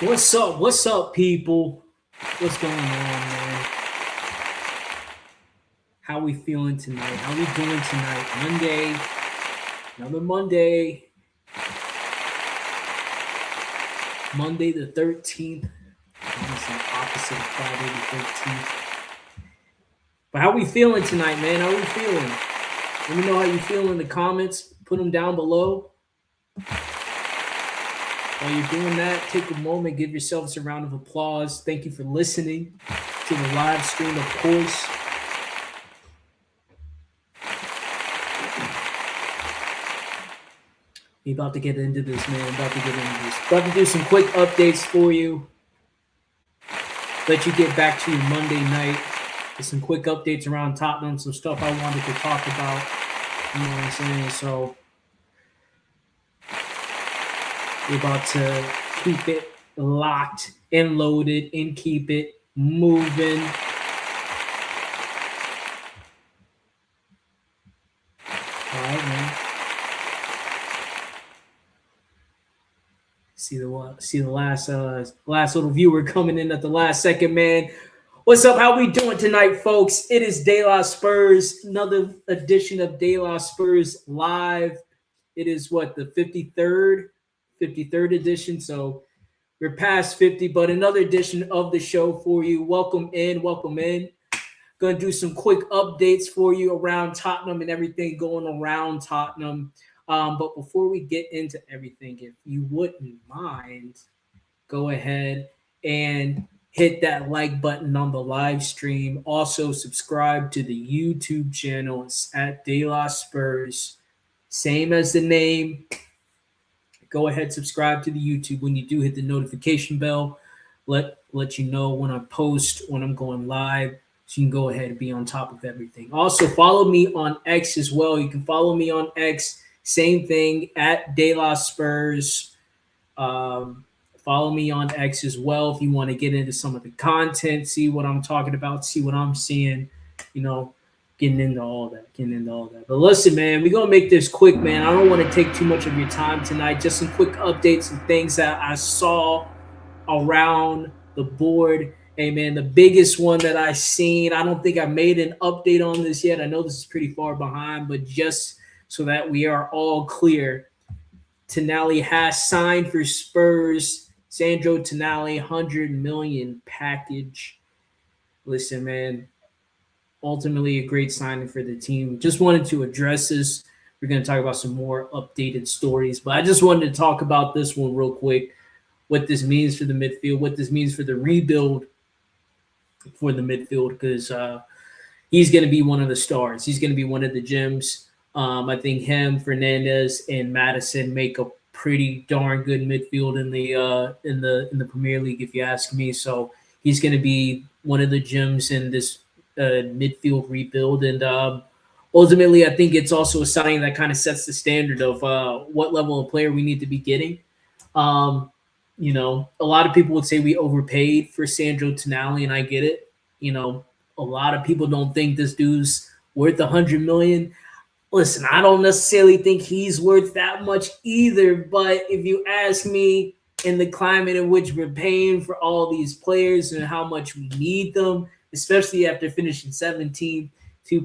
What's up? What's up, people? What's going on, man? How we feeling tonight? How we doing tonight? Monday, another Monday. Monday the 13th. Honestly, opposite of Friday the 13th. But how we feeling tonight, man? How we feeling? Let me know how you feel in the comments. Put them down below. While you're doing that, take a moment, give yourselves a round of applause. Thank you for listening to the live stream, of course. We about to get into this, man. About to get into this. About to do some quick updates for you. Let you get back to your Monday night. With some quick updates around Tottenham, some stuff I wanted to talk about. You know what I'm saying? So we're about to keep it locked and loaded and keep it moving. All right, man. See the last little viewer coming in at the last second, man. What's up? How we doing tonight, folks? It is De La Spurs, another edition of De La Spurs live. It is what, the 53rd edition. So we're past 50, but another edition of the show for you. Welcome in. Going to do some quick updates for you around Tottenham and everything going around Tottenham. But before we get into everything, if you wouldn't mind, go ahead and hit that like button on the live stream. Also, subscribe to the YouTube channel. It's at De La Spurs. Same as the name. Go ahead, subscribe to the YouTube. When you do, hit the notification bell. Let you know when I post, when I'm going live, so you can go ahead and be on top of everything. Also, follow me on X as well. You can follow me on X. Same thing, at De La Spurs. Follow me on X as well if you want to get into some of the content, see what I'm talking about, see what I'm seeing, getting into all that. But listen, man, we're going to make this quick, man. I don't want to take too much of your time tonight. Just some quick updates and things that I saw around the board. Hey, man, the biggest one that I seen, I don't think I made an update on this yet. I know this is pretty far behind, but just so that we are all clear, Tonali has signed for Spurs. Sandro Tonali, $100 million package. Listen, man, ultimately a great signing for the team. Just wanted to address this. We're going to talk about some more updated stories, but I just wanted to talk about this one real quick, what this means for the midfield, what this means for the rebuild for the midfield, because he's going to be one of the stars. He's going to be one of the gems. I think him, Fernandez, and Madison make a pretty darn good midfield in the Premier League, if you ask me. So he's going to be one of the gems in this midfield rebuild, and ultimately, I think it's also a sign that kind of sets the standard of what level of player we need to be getting. A lot of people would say we overpaid for Sandro Tonali, and I get it. A lot of people don't think this dude's worth $100 million. Listen, I don't necessarily think he's worth that much either, but if you ask me, in the climate in which we're paying for all these players and how much we need them, especially after finishing 17th, two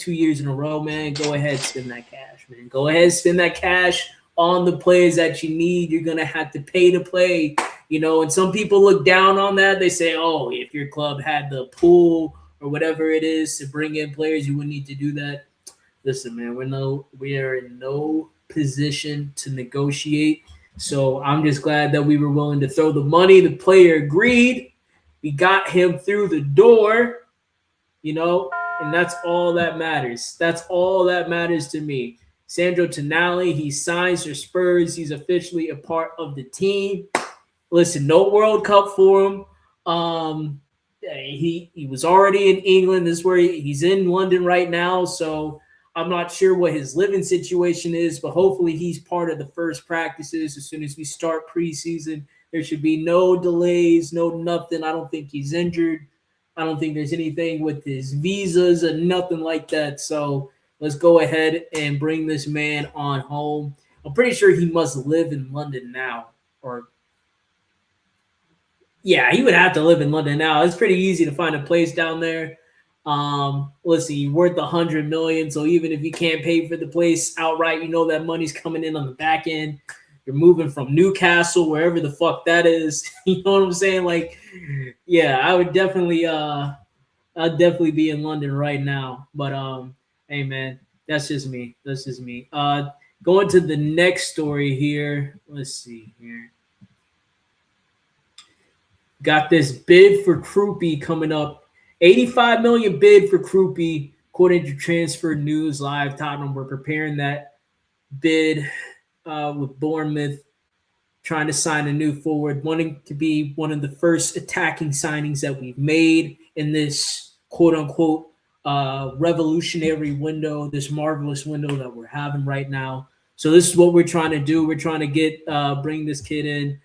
years in a row, man, go ahead, spend that cash, man. Go ahead, spend that cash on the players that you need. You're gonna have to pay to play, and some people look down on that. They say, oh, if your club had the pool or whatever it is to bring in players, you wouldn't need to do that. Listen, man, we are in no position to negotiate. So I'm just glad that we were willing to throw the money. The player agreed. We got him through the door, and that's all that matters. That's all that matters to me. Sandro Tonali, he signs for Spurs. He's officially a part of the team. Listen, no World Cup for him. He was already in England. This is where he's in London right now. So I'm not sure what his living situation is, but hopefully he's part of the first practices as soon as we start preseason. There should be no delays, no nothing. I don't think he's injured. I don't think there's anything with his visas and nothing like that. So let's go ahead and bring this man on home. I'm pretty sure he must live in London now, or Yeah, he would have to live in London now. It's pretty easy to find a place down there. Let's see, worth 100 million. So even if you can't pay for the place outright, you know that money's coming in on the back end. You're moving from Newcastle, wherever the fuck that is. You know what I'm saying? Like, yeah, I'd definitely be in London right now. But hey man, that's just me. That's just me. Going to the next story here. Let's see here. Got this bid for Krupi coming up. 85 million bid for Krupi, according to Transfer News Live. Tottenham were preparing that bid with Bournemouth, trying to sign a new forward, wanting to be one of the first attacking signings that we've made in this quote unquote revolutionary window, this marvelous window that we're having right now. So this is what we're trying to do. We're trying to get bring this kid in,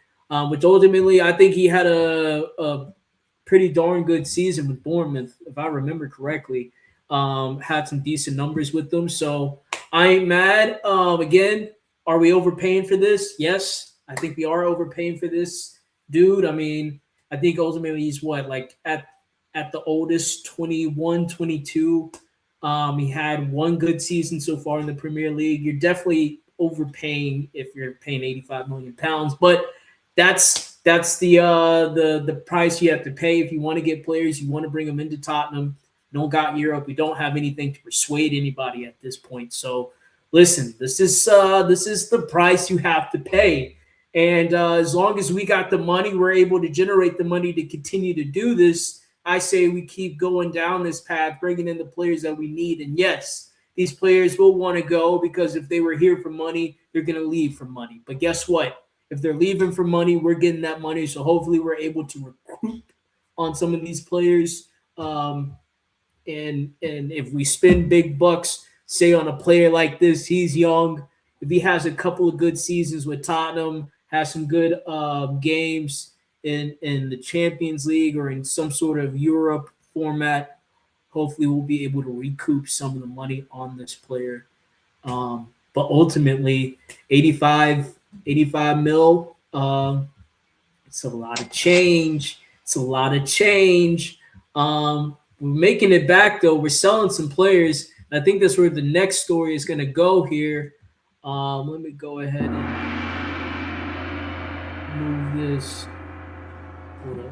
which ultimately I think he had a pretty darn good season with Bournemouth, if I remember correctly. Had some decent numbers with them, so I ain't mad. Again, are we overpaying for this? Yes, I think we are overpaying for this dude. I mean, I think ultimately he's what, like at the oldest 21, 22. He had one good season so far in the Premier League. You're definitely overpaying if you're paying 85 million pounds, but that's the price you have to pay if you want to get players. You want to bring them into Tottenham. Don't got Europe. We don't have anything to persuade anybody at this point. So listen, this is the price you have to pay. And as long as we got the money, we're able to generate the money to continue to do this. I say we keep going down this path, bringing in the players that we need. And yes, these players will want to go because if they were here for money, they're going to leave for money. But guess what? If they're leaving for money, we're getting that money. So hopefully we're able to recruit on some of these players. And if we spend big bucks, say on a player like this, he's young. If he has a couple of good seasons with Tottenham, has some good games in the Champions League or in some sort of Europe format, hopefully we'll be able to recoup some of the money on this player. But ultimately, 85 mil, it's a lot of change. It's a lot of change. We're making it back though. We're selling some players. I think that's where the next story is going to go here. Let me go ahead and move this. Hold up.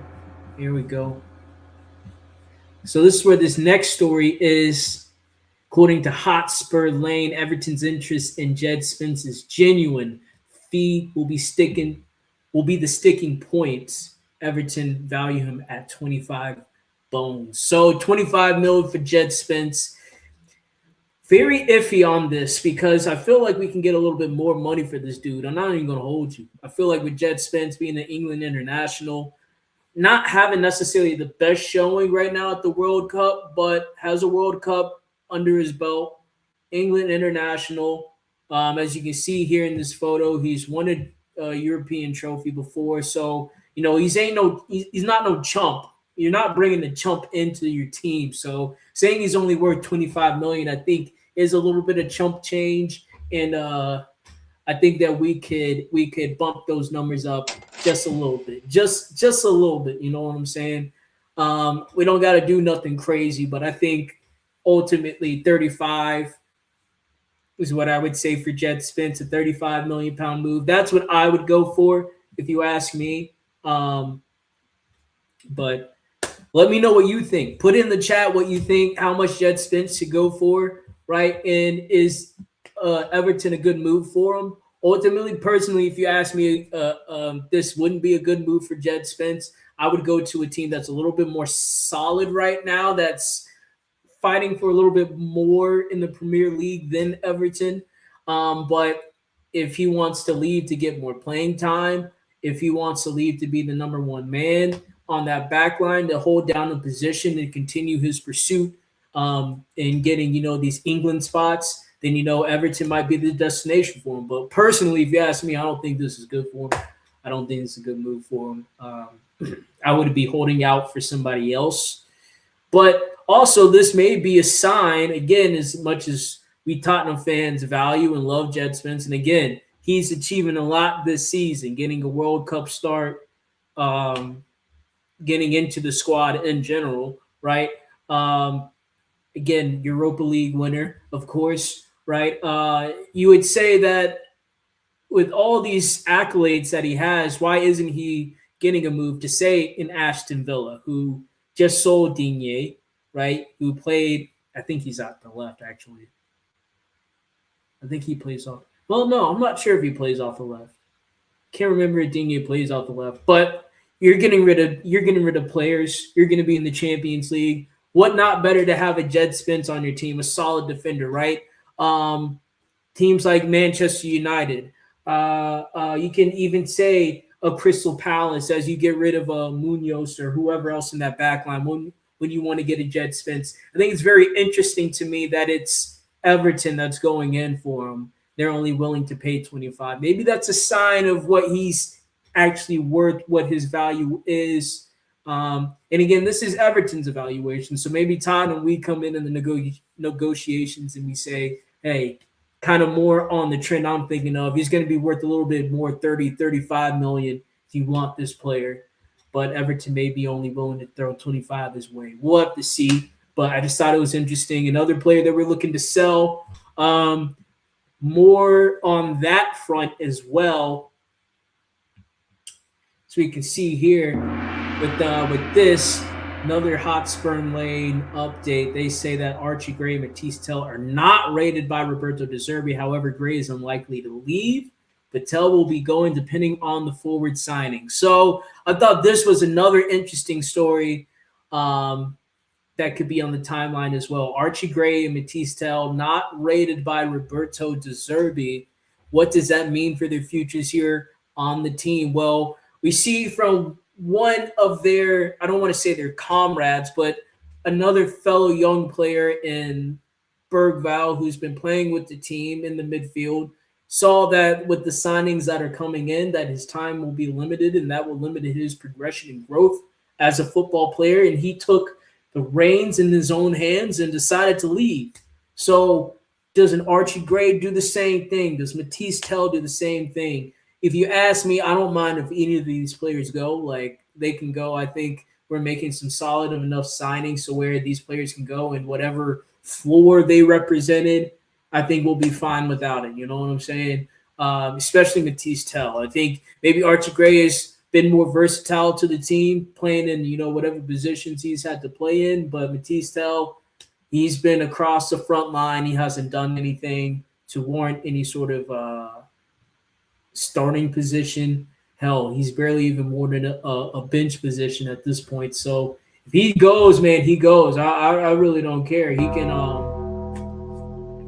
Here we go. So this is where this next story is. According to Hotspur Lane, Everton's interest in Jed Spence is genuine. Fee will be the sticking points. Everton value him at 25 bones. So 25 million for Jed Spence. Very iffy on this because I feel like we can get a little bit more money for this dude. I'm not even going to hold you. I feel like with Jed Spence being an England international, not having necessarily the best showing right now at the World Cup, but has a World Cup under his belt. England international. As you can see here in this photo, he's won a European trophy before. So he's not no chump. You're not bringing the chump into your team. So saying he's only worth 25 million, I think, is a little bit of chump change, and I think that we could bump those numbers up just a little bit, just a little bit. You know what I'm saying? We don't got to do nothing crazy, but I think ultimately 35 is what I would say for Jed Spence, a 35 million pound move. That's what I would go for if you ask me. But let me know what you think. Put in the chat what you think, how much Jed Spence should go for, right? And is Everton a good move for him? Ultimately, personally, if you ask me, this wouldn't be a good move for Jed Spence. I would go to a team that's a little bit more solid right now, that's fighting for a little bit more in the Premier League than Everton. But if he wants to leave to get more playing time, if he wants to leave to be the number one man on that back line to hold down the position and continue his pursuit in getting, these England spots, then, Everton might be the destination for him. But personally, if you ask me, I don't think this is good for him. I don't think it's a good move for him. I would be holding out for somebody else. But also, this may be a sign, again, as much as we Tottenham fans value and love Jed Spence. And again, he's achieving a lot this season, getting a World Cup start. getting into the squad in general, right? Um, Again, Europa League winner, of course, right? You would say that with all these accolades that he has, why isn't he getting a move to say in Aston Villa, who just sold Digne, right? Who played, I think he's at the left actually. I think he plays off. Well, no, I'm not sure if he plays off the left. Can't remember if Digne plays off the left, but you're getting rid of players. You're going to be in the Champions League. What not better to have a Jed Spence on your team, a solid defender, right? Um, Teams like Manchester United. You can even say a Crystal Palace as you get rid of Munoz or whoever else in that back line when you want to get a Jed Spence. I think it's very interesting to me that it's Everton that's going in for him. They're only willing to pay 25. Maybe that's a sign of what he's actually worth, what his value is. And again, this is Everton's evaluation. So maybe Tottenham, we come in the negotiations and we say, hey, kind of more on the trend I'm thinking of. He's going to be worth a little bit more, 30, 35 million if you want this player. But Everton may be only willing to throw 25 his way. We'll have to see. But I just thought it was interesting. Another player that we're looking to sell, more on that front as well. So we can see here with this, another hot sperm lane update. They say that Archie Gray and Matisse Tell are not rated by Roberto De Zerbi. However, Gray is unlikely to leave. But Tell will be going depending on the forward signing. So I thought this was another interesting story that could be on the timeline as well. Archie Gray and Matisse Tell not rated by Roberto De Zerbi. What does that mean for their futures here on the team? Well, we see from one of their, I don't want to say their comrades, but another fellow young player in Bergval who's been playing with the team in the midfield, saw that with the signings that are coming in, that his time will be limited and that will limit his progression and growth as a football player. And he took the reins in his own hands and decided to leave. So does an Archie Gray do the same thing? Does Matisse Tell do the same thing? If you ask me, I don't mind if any of these players go. Like, they can go. I think we're making some solid enough signings so where these players can go and whatever floor they represented, I think we'll be fine without it. You know what I'm saying? Especially Matisse Tell. I think maybe Archie Gray has been more versatile to the team, playing in, whatever positions he's had to play in. But Matisse Tell, he's been across the front line. He hasn't done anything to warrant any sort of starting position. Hell, he's barely even more than a bench position at this point. So if he goes, man, he goes. I really don't care. He can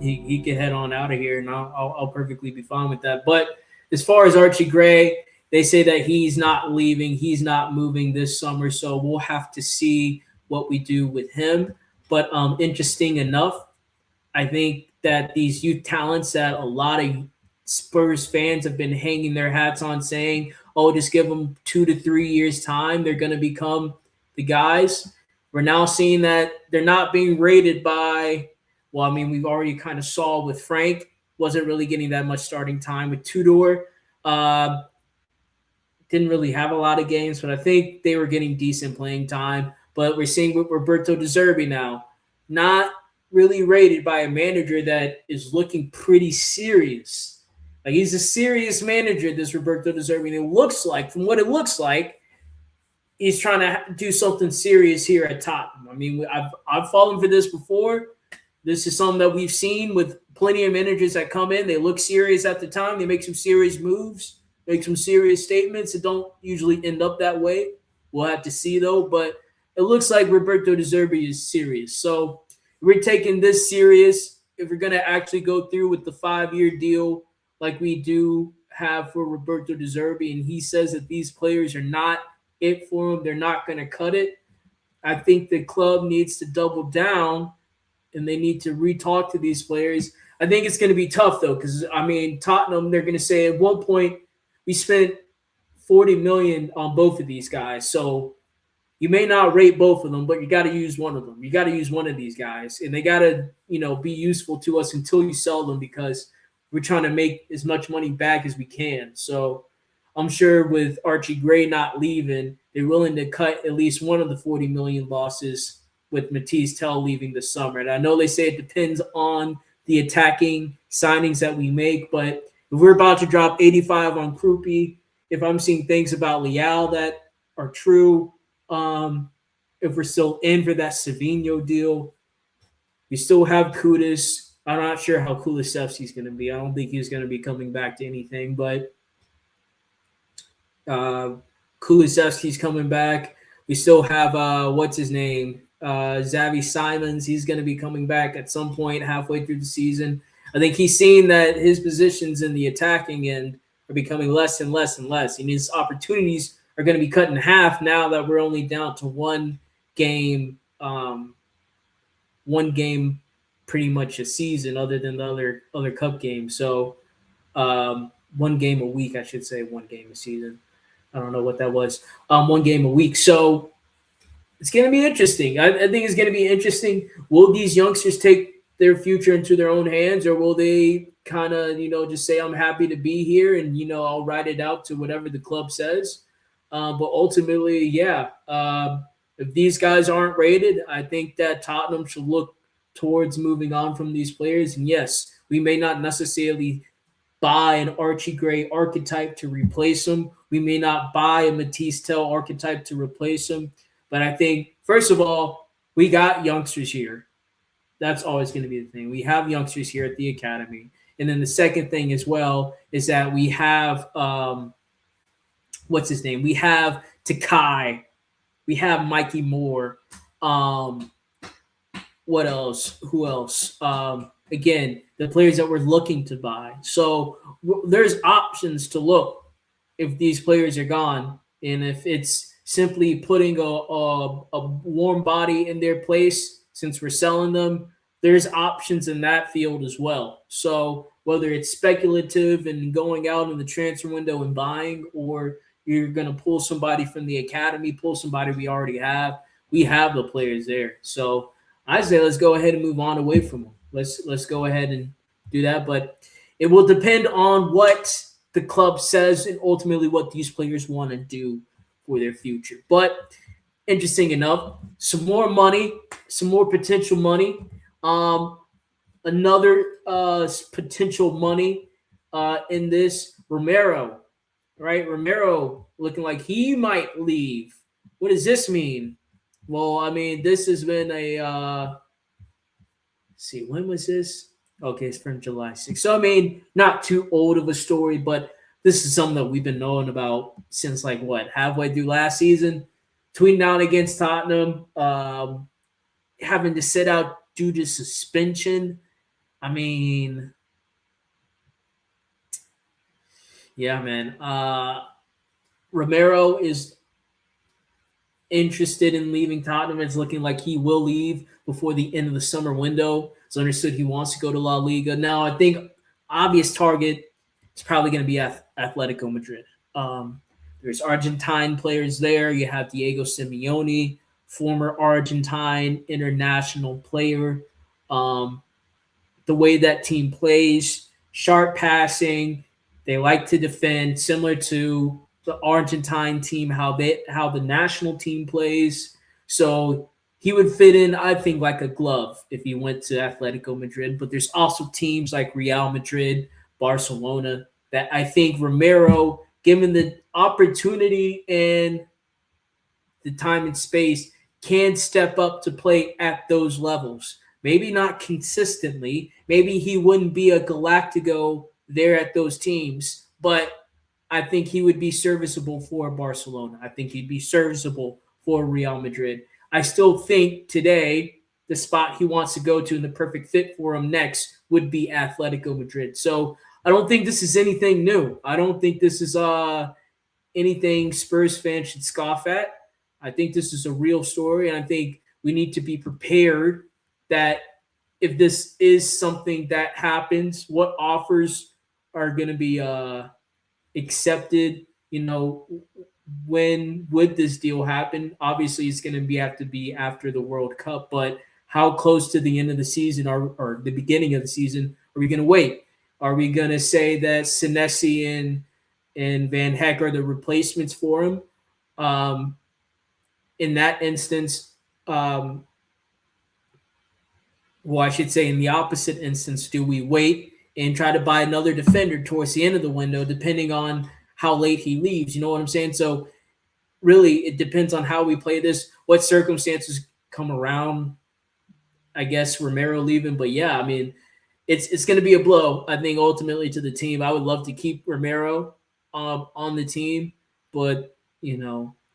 he can head on out of here, and I'll perfectly be fine with that. But as far as Archie Gray, they say that he's not leaving, he's not moving this summer. So we'll have to see what we do with him. But interesting enough, I think that these youth talents that a lot of Spurs fans have been hanging their hats on, saying, oh, just give them 2 to 3 years time, they're going to become the guys. We're now seeing that they're not being rated by, well, I mean, we've already kind of saw with Frank, wasn't really getting that much starting time. With Tudor, didn't really have a lot of games, but I think they were getting decent playing time. But we're seeing with Roberto De Zerbi now, not really rated by a manager that is looking pretty serious. Like, he's a serious manager, this Roberto De Zerbi. And it looks like, from what it looks like, he's trying to do something serious here at Tottenham. I mean, I've fallen for this before. This is something that we've seen with plenty of managers that come in. They look serious at the time. They make some serious moves, make some serious statements. It don't usually end up that way. We'll have to see, though. But it looks like Roberto De Zerbi is serious. So we're taking this serious. If we're going to actually go through with the 5-year deal like we do have for Roberto De Zerbi, and he says that these players are not it for him, they're not going to cut it, I think the club needs to double down and they need to re-talk to these players. I think it's going to be tough, though, because, I mean, Tottenham, they're going to say at one point we spent $40 million on both of these guys. So you may not rate both of them, but you got to use one of them. You got to use one of these guys, and they got to, be useful to us until you sell them, because we're trying to make as much money back as we can. So I'm sure with Archie Gray not leaving, they're willing to cut at least one of the 40 million losses with Matisse Tell leaving this summer. And I know they say it depends on the attacking signings that we make, but if we're about to drop 85 on Krupi, if I'm seeing things about Leal that are true, if we're still in for that Savino deal, we still have Kudus. I'm not sure how Kulusevski's going to be. I don't think he's going to be coming back to anything, but uh, Kulusevski's coming back. We still have what's his name, Xavi Simons. He's going to be coming back at some point halfway through the season. I think he's seen that his positions in the attacking end are becoming less and less and less. And his opportunities are going to be cut in half now that we're only down to game, one game pretty much a season, other than the other cup games. So one game a week, I should say, one game a season. I don't know what that was. One game a week. So it's going to be interesting. I think it's going to be interesting. Will these youngsters take their future into their own hands, or will they kind of, just say, I'm happy to be here and, I'll ride it out to whatever the club says. But ultimately, yeah, if these guys aren't rated, I think that Tottenham should look towards moving on from these players. And yes, we may not necessarily buy an Archie Gray archetype to replace him. We may not buy a Matisse Tell archetype to replace him. But I think, first of all, we got youngsters here. That's always going to be the thing. We have youngsters here at the academy. And then the second thing as well is that we have, what's his name? We have Takai. We have Mikey Moore. What else? Who else? Again, the players that we're looking to buy. So there's options to look if these players are gone. And if it's simply putting a warm body in their place since we're selling them, there's options in that field as well. So whether it's speculative and going out in the transfer window and buying, or you're going to pull somebody from the academy, pull somebody we already have, we have the players there. So I say let's go ahead and move on away from them. Let's go ahead and do that. But it will depend on what the club says and ultimately what these players want to do for their future. But interesting enough, some more money, some more potential money. Another potential money in this, Romero, right? Romero looking like he might leave. What does this mean? Well, I mean, this has been a let's see, when was this? Okay, it's from July 6th. So, I mean, not too old of a story, but this is something that we've been knowing about since, halfway through last season. Tweeting out against Tottenham, having to sit out due to suspension. I mean, yeah, man. Romero is interested in leaving Tottenham. It's looking like he will leave before the end of the summer window. It's understood he wants to go to La Liga. Now, I think obvious target is probably going to be Atletico Madrid. There's Argentine players there. You have Diego Simeone, former Argentine international player. The way that team plays, sharp passing, they like to defend, similar to the Argentine team, how the national team plays. So he would fit in, I think, like a glove if he went to Atletico Madrid. But there's also teams like Real Madrid, Barcelona, that I think Romero, given the opportunity and the time and space, can step up to play at those levels. Maybe not consistently. Maybe he wouldn't be a Galactico there at those teams, but I think he would be serviceable for Barcelona. I think he'd be serviceable for Real Madrid. I still think today the spot he wants to go to and the perfect fit for him next would be Atletico Madrid. So I don't think this is anything new. I don't think this is anything Spurs fans should scoff at. I think this is a real story, and I think we need to be prepared that if this is something that happens, what offers are going to be accepted, when would this deal happen? Obviously, it's going to have to be after the World Cup, but how close to the end of the season or the beginning of the season are we going to wait? Are we going to say that Senesi and Van Heck are the replacements for him? in that instance, um, well, I should say in the opposite instance, do we wait and try to buy another defender towards the end of the window, depending on how late he leaves? You know what I'm saying? So really, it depends on how we play this, what circumstances come around. I guess Romero leaving, but yeah, I mean, it's going to be a blow. I think ultimately to the team. I would love to keep Romero on the team, but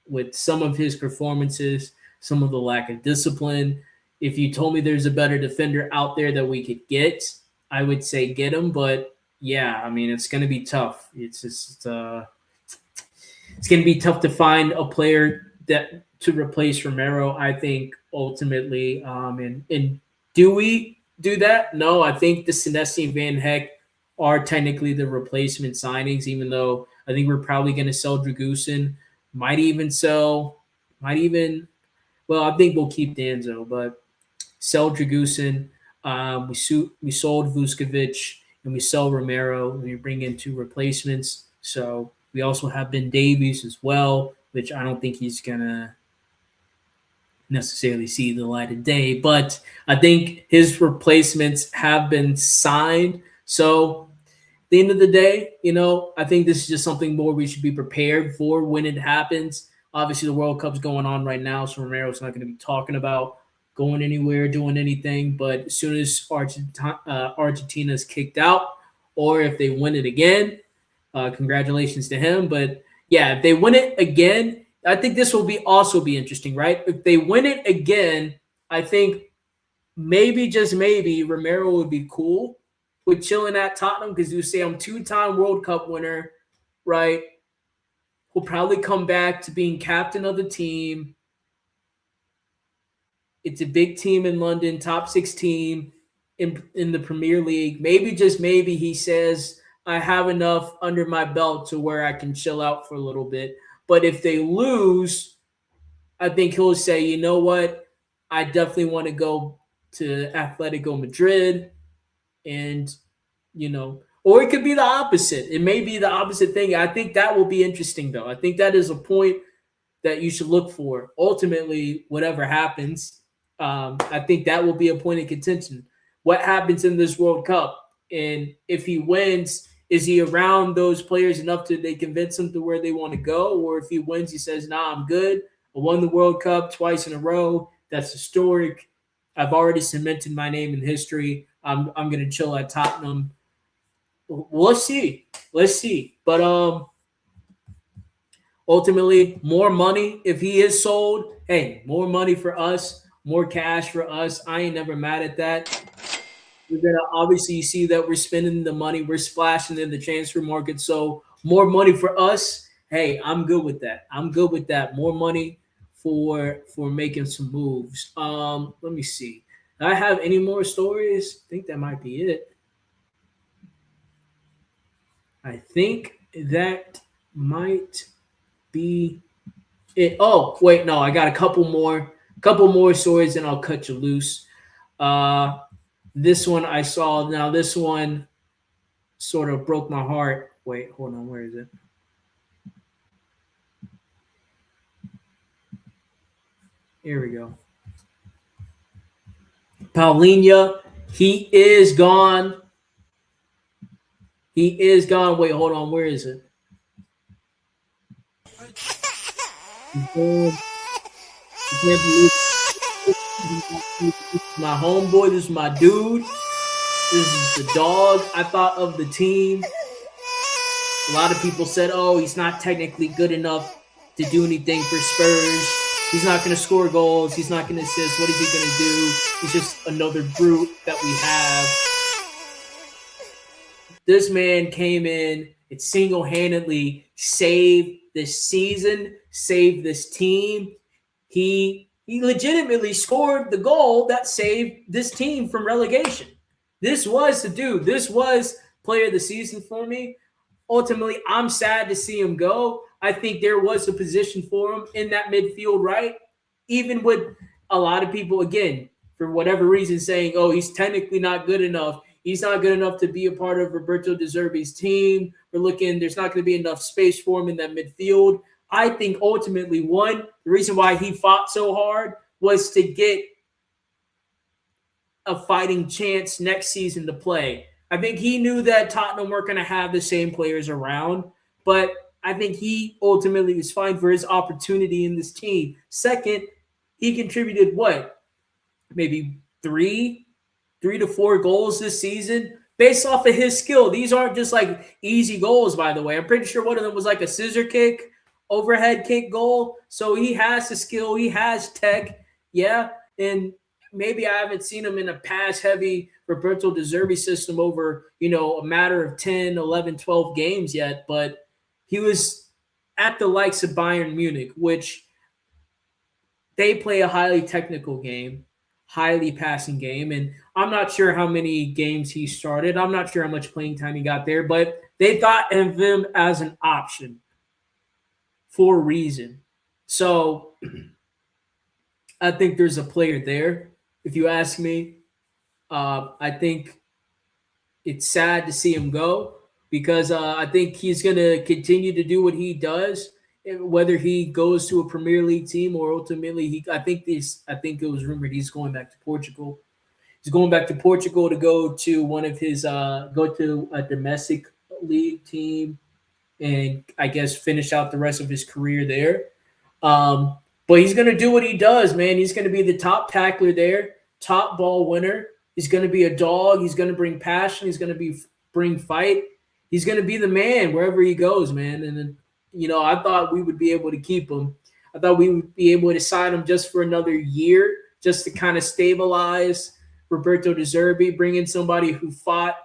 with some of his performances, some of the lack of discipline. If you told me there's a better defender out there that we could get, I would say get him. But yeah, I mean, it's going to be tough. It's going to be tough to find a player that to replace Romero. I think ultimately, and do we do that? No, I think the Senesi and Van Heck are technically the replacement signings, even though I think we're probably going to sell Dragusin. Might even. Well, I think we'll keep Danzo, but sell Dragusin. We sold Vuskovic and we sell Romero and we bring in two replacements. So we also have Ben Davies as well, which I don't think he's gonna necessarily see the light of day, but I think his replacements have been signed. So at the end of the day, I think this is just something more we should be prepared for when it happens. Obviously, the World Cup's going on right now, so Romero's not going to be talking about going anywhere, doing anything. But as soon as Argentina's kicked out, or if they win it again, congratulations to him. But yeah, if they win it again, I think this will also be interesting, right? If they win it again, I think maybe, just maybe, Romero would be cool with chilling at Tottenham because you say I'm two-time World Cup winner, right? He'll probably come back to being captain of the team. It's a big team in London, top 6 team in the Premier League. Maybe, just maybe, he says, I have enough under my belt to where I can chill out for a little bit. But if they lose, I think he'll say, you know what? I definitely want to go to Atletico Madrid. And, or it could be the opposite. It may be the opposite thing. I think that will be interesting, though. I think that is a point that you should look for. Ultimately, whatever happens, I think that will be a point of contention. What happens in this World Cup? And if he wins, is he around those players enough to they convince him to where they want to go? Or if he wins, he says, nah, I'm good. I won the World Cup twice in a row. That's historic. I've already cemented my name in history. I'm going to chill at Tottenham. We'll see. Let's see. But ultimately, more money if he is sold. Hey, more money for us, more cash for us. I ain't never mad at that. We're gonna obviously see that we're spending the money, we're splashing in the transfer market. So more money for us. Hey, I'm good with that. I'm good with that. More money for making some moves. Let me see. Do I have any more stories? I think that might be it. I think that might be it. Oh, wait, no, I got a couple more stories, and I'll cut you loose. This one I saw. Now, this one sort of broke my heart. Wait, hold on. Where is it? Here we go. Paulinho, he is gone. He is gone. Wait, hold on. Where is it? My homeboy, this is my dude. This is the dog. I thought of the team. A lot of people said, oh, he's not technically good enough to do anything for Spurs. He's not going to score goals. He's not going to assist. What is he going to do? He's just another brute that we have. This man came in and single-handedly saved this season, saved this team. He legitimately scored the goal that saved this team from relegation. This was the dude. This was player of the season for me. Ultimately, I'm sad to see him go. I think there was a position for him in that midfield, right? Even with a lot of people, again, for whatever reason, saying, oh, he's technically not good enough. He's not good enough to be a part of Roberto De Zerbi's team. We're looking, there's not going to be enough space for him in that midfield. I think ultimately, one, the reason why he fought so hard was to get a fighting chance next season to play. I think he knew that Tottenham weren't going to have the same players around, but I think he ultimately was fine for his opportunity in this team. Second, he contributed what? Maybe three to four goals this season based off of his skill. These aren't just like easy goals, by the way. I'm pretty sure one of them was like a scissor kick, overhead kick goal. So he has the skill, he has tech. Yeah. And maybe I haven't seen him in a pass heavy Roberto De Zerbi system over, a matter of 10, 11, 12 games yet, but he was at the likes of Bayern Munich, which they play a highly technical game, highly passing game. And I'm not sure how many games he started. I'm not sure how much playing time he got there, but they thought of him as an option for a reason. So I think there's a player there. If you ask me, I think it's sad to see him go because I think he's going to continue to do what he does. Whether he goes to a Premier League team or ultimately I think it was rumored he's going back to Portugal. He's going back to Portugal to go to one of his go to a domestic league team and I guess finish out the rest of his career there. But he's going to do what he does, man. He's going to be the top tackler there, top ball winner. He's going to be a dog. He's going to bring passion. He's going to bring fight. He's going to be the man wherever he goes, man. And then, I thought we would be able to keep him. I thought we would be able to sign him just for another year, just to kind of stabilize Roberto De Zerbi, bring in somebody who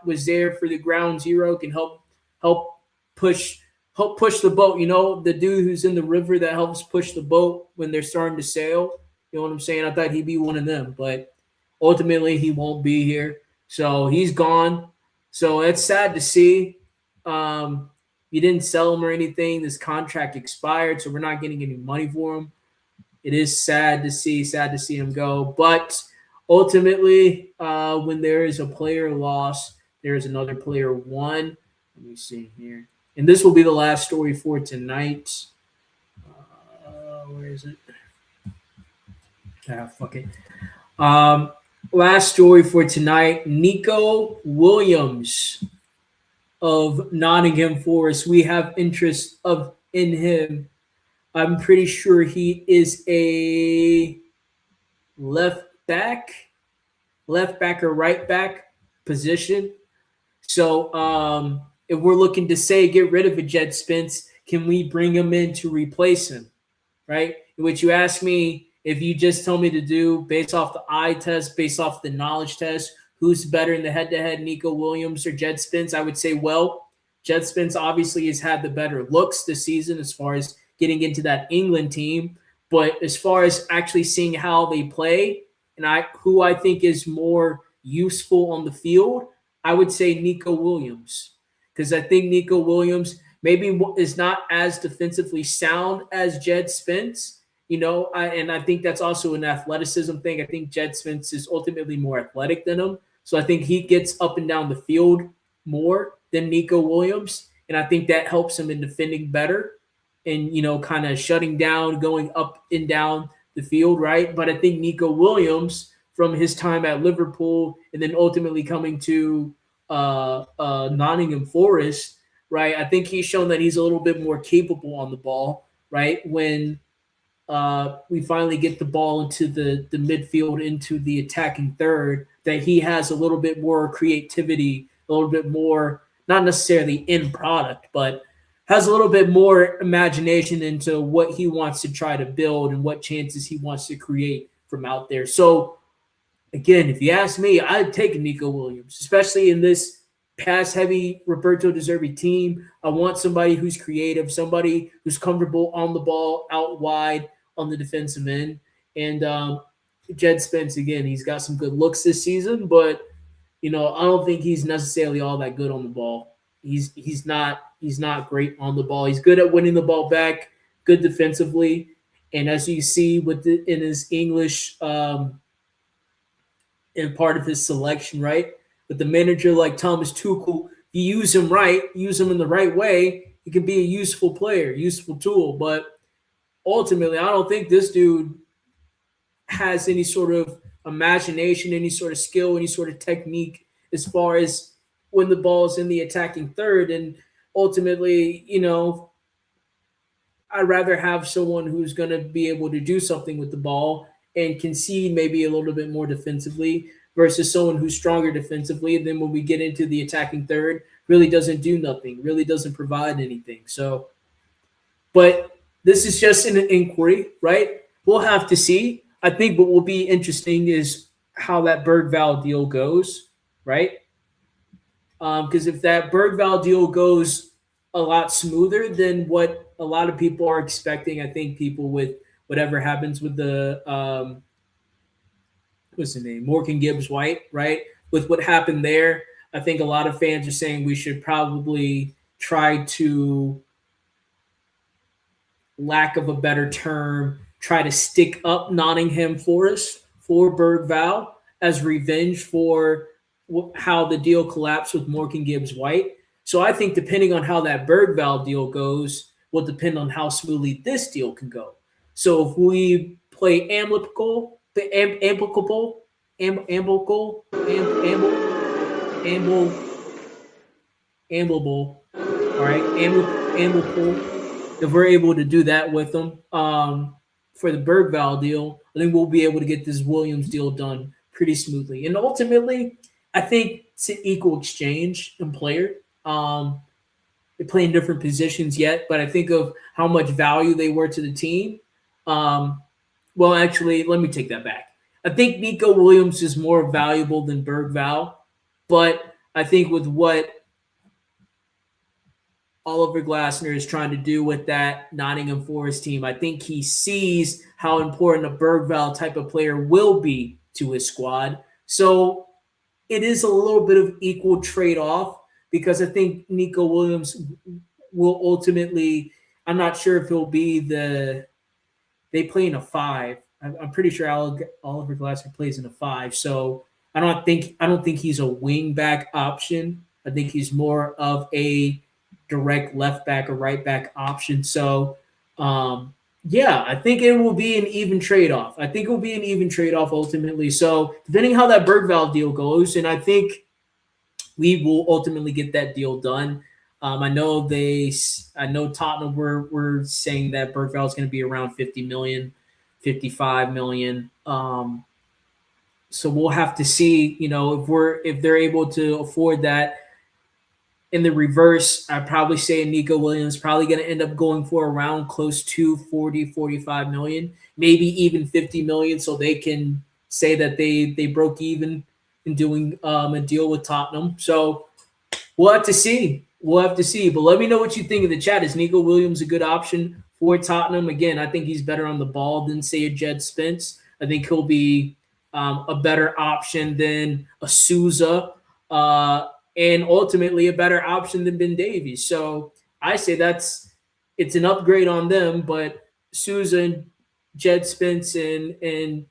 was there for the ground zero, can help push the boat. The dude who's in the river that helps push the boat when they're starting to sail. You know what I'm saying? I thought he'd be one of them, but ultimately he won't be here. So he's gone. So it's sad to see. You didn't sell him or anything. This contract expired, so we're not getting any money for him. It is sad to see him go. But ultimately, when there is a player lost, there is another player won. Let me see here. And this will be the last story for tonight. Where is it? Fuck it. Last story for tonight. Nico Williams of Nottingham Forest. We have interest in him. I'm pretty sure he is a left back or right back position. So if we're looking to say get rid of a Jed Spence, can we bring him in to replace him? Right? Which you ask me, if you just tell me to do based off the eye test, based off the knowledge test, who's better in the head-to-head, Nico Williams or Jed Spence? I would say, well, Jed Spence obviously has had the better looks this season as far as getting into that England team. But as far as actually seeing how they play and who I think is more useful on the field, I would say Nico Williams. Because I think Nico Williams maybe is not as defensively sound as Jed Spence, and I think that's also an athleticism thing. I think Jed Spence is ultimately more athletic than him. So I think he gets up and down the field more than Nico Williams. And I think that helps him in defending better and, kind of shutting down, going up and down the field, right? But I think Nico Williams, from his time at Liverpool and then ultimately coming to Nottingham Forest, right? I think he's shown that he's a little bit more capable on the ball, right? When we finally get the ball into the midfield, into the attacking third, that he has a little bit more creativity, a little bit more, not necessarily in product, but has a little bit more imagination into what he wants to try to build and what chances he wants to create from out there. So, again, if you ask me, I'd take Nico Williams, especially in this pass-heavy Roberto De Zerbi team. I want somebody who's creative, somebody who's comfortable on the ball, out wide on the defensive end. And Jed Spence, again, he's got some good looks this season, but I don't think he's necessarily all that good on the ball. He's not great on the ball. He's good at winning the ball back, good defensively, and as you see in his English and part of his selection, right? With the manager like Thomas Tuchel, you use him right, use him in the right way, he can be a useful player, useful tool. But ultimately, I don't think this dude has any sort of imagination, any sort of skill, any sort of technique as far as when the ball is in the attacking third. And ultimately, I'd rather have someone who's going to be able to do something with the ball and concede maybe a little bit more defensively versus someone who's stronger defensively. And then when we get into the attacking third, really doesn't do nothing, really doesn't provide anything. So, but this is just an inquiry, right? We'll have to see. I think what will be interesting is how that Bergval deal goes, right? Because if that Bergval deal goes a lot smoother than what a lot of people are expecting, I think people with whatever happens with the what's the name, Morgan Gibbs White, right? With what happened there, I think a lot of fans are saying we should probably try to, lack of a better term, try to stick up Nottingham Forest for Bergval as revenge for how the deal collapsed with Morgan Gibbs White. So I think depending on how that Bergval deal goes will depend on how smoothly this deal can go. So if we play amicable, amicable, amicable, amicable, all right, amicable, if we're able to do that with them for the Bergval deal, I think we'll be able to get this Williams deal done pretty smoothly. And ultimately, I think it's an equal exchange in player. They play in different positions yet, but I think of how much value they were to the team. Well, actually, let me take that back. I think Nico Williams is more valuable than Bergval, but I think with what Oliver Glasner is trying to do with that Nottingham Forest team, I think he sees how important a Bergval type of player will be to his squad. So it is a little bit of equal trade-off because I think Nico Williams will ultimately, I'm not sure if he'll be they play in a 5. I'm pretty sure Oliver Glasner plays in a 5. So I don't think he's a wing back option. I think he's more of a direct left back or right back option. So yeah, I think it will be an even trade-off. I think it will be an even trade-off ultimately. So depending how that Bergval deal goes, and I think we will ultimately get that deal done. I know Tottenham were saying that Bergval is going to be around 50 million, 55 million. So we'll have to see, if they're able to afford that. In the reverse, I'd probably say Nico Williams probably going to end up going for around close to 40, 45 million, maybe even 50 million, so they can say that they broke even in doing a deal with Tottenham. So we'll have to see. But let me know what you think in the chat. Is Nico Williams a good option for Tottenham? Again, I think he's better on the ball than, say, a Jed Spence. I think he'll be a better option than a Souza. And ultimately a better option than Ben Davies. So I say it's an upgrade on them, but Susan, Jed Spence, and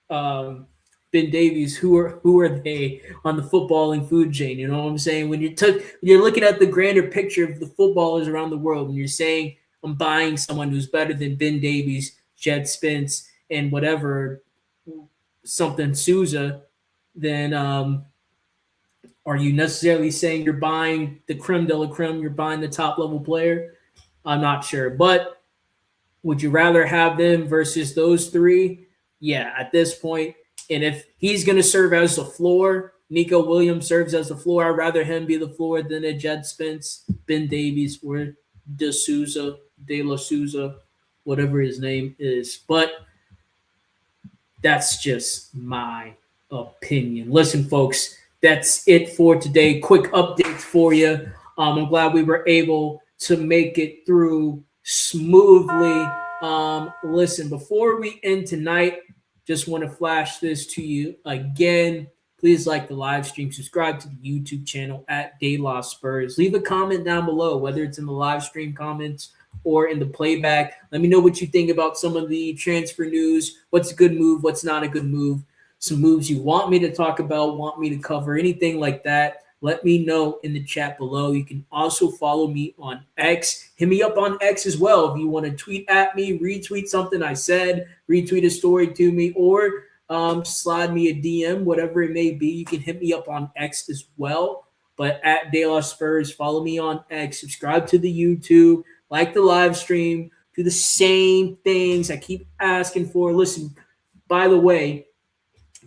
Ben Davies, who are they on the footballing food chain? You know what I'm saying? When you're looking at the grander picture of the footballers around the world, and you're saying I'm buying someone who's better than Ben Davies, Jed Spence, and whatever something Souza, then are you necessarily saying you're buying the creme de la creme? You're buying the top level player? I'm not sure. But would you rather have them versus those three? Yeah, at this point. And if he's going to serve as the floor, Nico Williams serves as the floor, I'd rather him be the floor than a Jed Spence, Ben Davies, or De La Souza, whatever his name is. But that's just my opinion. Listen, folks. That's it for today. Quick updates for you. I'm glad we were able to make it through smoothly. Listen, before we end tonight, just want to flash this to you again. Please like the live stream, subscribe to the YouTube channel at De La Spurs. Leave a comment down below, whether it's in the live stream comments or in the playback. Let me know what you think about some of the transfer news. What's a good move? What's not a good move? Some moves you want me to talk about, want me to cover, anything like that. let me know in the chat below. You can also follow me on X. Hit me up on X as well if you want to tweet at me, retweet something I said, retweet a story to me, or slide me a DM, whatever it may be. You can hit me up on X as well. But at De La Spurs, follow me on X, subscribe to the YouTube, like the live stream, do the same things I keep asking for. Listen, by the way,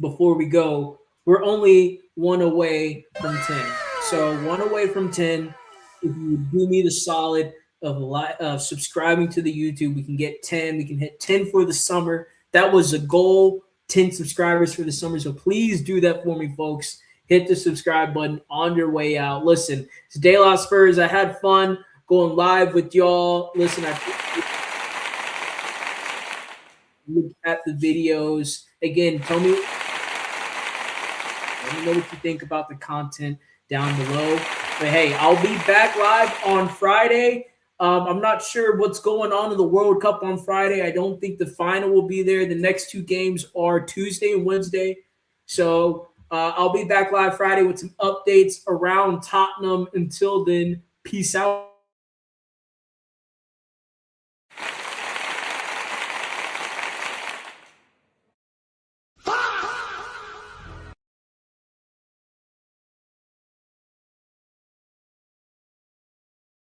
before we go, we're only one away from 10. So one away from 10. If you do me the solid of subscribing to the YouTube, we can get 10. We can hit 10 for the summer. That was a goal, 10 subscribers for the summer. So please do that for me, folks. Hit the subscribe button on your way out. Listen, it's De La Spurs. I had fun going live with y'all. Listen, I look at the videos. Again, tell me let me know what you think about the content down below. But hey, I'll be back live on Friday. I'm not sure what's going on in the World Cup on Friday. I don't think the final will be there. The next two games are Tuesday and Wednesday. So I'll be back live Friday with some updates around Tottenham. Until then, peace out.